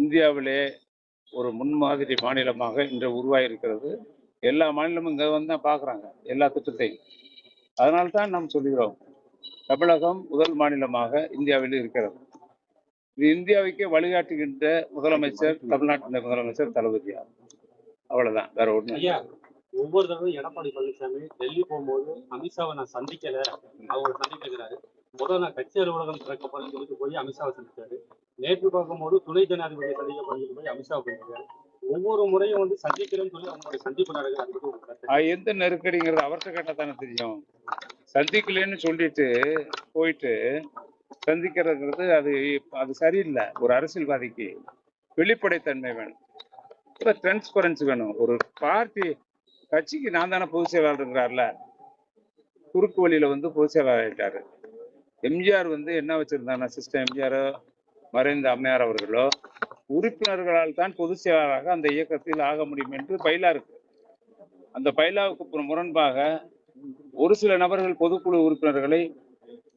இந்தியாவிலே ஒரு முன்மாதிரி மாநிலமாக இன்று உருவாகியிருக்கிறது. எல்லா மாநிலமும் இங்கே வந்து தான் பார்க்குறாங்க எல்லா திட்டத்தையும். அதனால்தான் நாம் சொல்கிறோம், தமிழகம் முதல் மாநிலமாக இந்தியாவில் இருக்கிறது. இது இந்தியாவுக்கே வழிகாட்டுகின்ற முதலமைச்சர் தமிழ்நாட்டின் முதலமைச்சர் தளபதியார். அவ்வளவுதான், வேற ஒண்ணு. ஒவ்வொரு தடவையும் எடப்பாடி பழனிசாமி டெல்லி போகும்போது அமித்ஷாவை நான் சந்திக்கல, அவங்க சந்திக்கிறாரு. முதல்ல நான் கட்சி அலுவலகம் திறக்கப்படும் சொல்லிட்டு போய் அமித்ஷாவை சந்திச்சாரு. நேற்று பார்க்கும்போது துணை ஜனாதிபதியை சந்திக்கப்படும் போய் அமித்ஷாவை சந்திச்சாரு. ஒவ்வொரு முறையும் வந்து சந்திக்கிறேன்னு சொல்லி அவங்களுடைய சந்திப்பு நடக்குது. எந்த நெருக்கடிங்கிறது அவர்கிட்ட கேட்டா தானே தெரியும். சந்திக்கலன்னு சொல்லிட்டு போயிட்டு சந்திக்கிறதுங்கிறது அது சரியில்லை. ஒரு அரசியல்வாதிக்கு வெளிப்படைத்தன்மை வேணும், டிரான்ஸ்பரன்சி வேணும். ஒரு பார்ட்டி கட்சிக்கு நான் தானே பொதுச் செயலாளர் இருக்கிறார்ல, குறுக்கு வழியில வந்து பொதுச் செயலாளர் ஆயிட்டாரு. எம்ஜிஆர் வந்து என்ன வச்சிருந்தாங்க சிஸ்டம், எம்ஜிஆரோ மறைந்த அம்மையார் அவர்களோ உறுப்பினர்களால் தான் பொதுச் செயலாளராக அந்த இயக்கத்தில் ஆக முடியும் என்று பைலா இருக்கு. அந்த பைலாவுக்கு முரண்பாக ஒரு சில நபர்கள் பொதுக்குழு உறுப்பினர்களை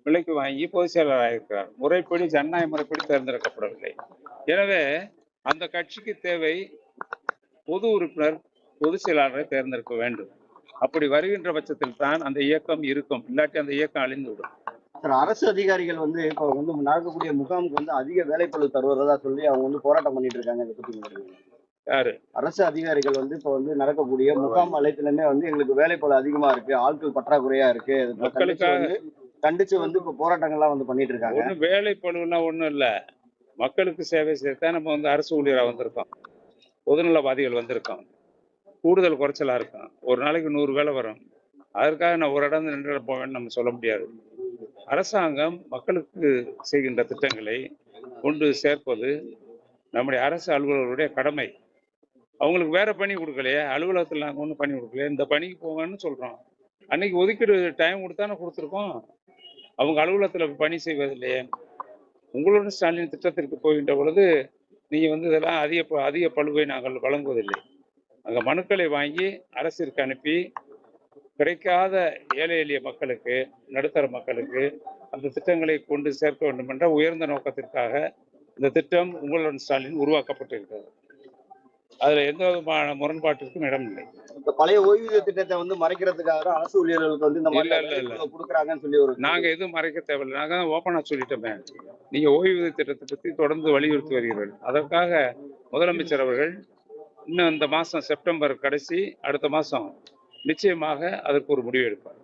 விலைக்கு வாங்கி பொதுச் செயலாளராக இருக்கிறார். முறைப்படி ஜனநாயக முறைப்படி தேர்ந்தெடுக்கப்படவில்லை. எனவே அந்த கட்சிக்கு தேவை பொது உறுப்பினர் பொதுச் செயலாளரை தேர்ந்தெடுக்க வேண்டும். அப்படி வருகின்ற பட்சத்தில் தான் அந்த இயக்கம் இருக்கும், இல்லாட்டி அந்த இயக்கம் அழிந்துவிடும். அரசு அதிகாரிகள் வந்து இப்போ வந்து நடக்கக்கூடிய முகாமுக்கு வந்து அதிக வேலைப்பளு தருவதா சொல்லி அவங்க வந்து போராட்டம் பண்ணிட்டு இருக்காங்க. இதை பத்தி யாரு? அரசு அதிகாரிகள் வந்து இப்போ வந்து நடக்கக்கூடிய முகாம் அழைத்துலமே வந்து எங்களுக்கு வேலைப்பளு அதிகமா இருக்கு, ஆட்கள் பற்றாக்குறையா இருக்கு, மக்களுக்காக கண்டிச்சு வந்து இப்போ போராட்டங்கள்லாம் வந்து பண்ணிட்டு இருக்காங்க. ஒன்றும் வேலைப்பளுலாம் ஒன்றும் இல்லை, மக்களுக்கு சேவை செய்யத்தான் நம்ம வந்து அரசு ஊழியராக வந்திருக்கோம், பொதுநலவாதிகள் வந்திருக்கோம். கூடுதல் குறைச்சலா இருக்கும். ஒரு நாளைக்கு 100 வேலை வரும். அதற்காக நான் ஒரு இடம் 2 இடம் போவேன்னு நம்ம சொல்ல முடியாது. அரசாங்கம் மக்களுக்கு செய்கின்ற திட்டங்களை கொண்டு சேர்ப்பது நம்முடைய அரசு அலுவலர்களுடைய கடமை. அவங்களுக்கு வேற பணி கொடுக்கலையே, அலுவலகத்தில் நாங்கள் ஒன்றும் பணி கொடுக்கலையே, இந்த பணிக்கு போங்கன்னு சொல்றோம். அன்னைக்கு ஒதுக்கீடு டைம் கொடுத்தானே கொடுத்துருக்கோம். அவங்க அலுவலகத்தில் பணி செய்வதில்லையே. உங்களோட ஸ்டாலின் திட்டத்திற்கு போகின்ற பொழுது நீங்க வந்து இதெல்லாம் அதிக பளுவை நாங்கள் வழங்குவதில்லை. அங்கே மனுக்களை வாங்கி அரசிற்கு அனுப்பி கிடைக்காத ஏழை எளிய மக்களுக்கு, நடுத்தர மக்களுக்கு அந்த திட்டங்களை கொண்டு சேர்க்க வேண்டும் என்ற உயர்ந்த நோக்கத்திற்காக இந்த திட்டம் உங்களுடன் ஸ்டாலின் உருவாக்கப்பட்டிருக்கிறது. அதுல எந்த விதமான முரண்பாட்டிற்கும் இடம் இல்லை. இந்த பழைய ஓய்வூதிய திட்டத்தை வந்து மறைக்கிறதுக்காக அரசு ஊழியர்களுக்கு வந்து இந்த மாதிரி கொடுக்குறாங்கன்னு சொல்லி நாங்க எதுவும் மறைக்க தேவையில்லை. நாங்க தான் ஓப்பனா சொல்லிட்டோமே, நீங்க ஓய்வூதிய திட்டத்தை பற்றி தொடர்ந்து வலியுறுத்தி வருகிறீர்கள். அதற்காக முதலமைச்சர் அவர்கள் இன்னும் இந்த மாசம் செப்டம்பர் கடைசி அடுத்த மாசம் நிச்சயமாக அதற்கு ஒரு முடிவு எடுப்பார்.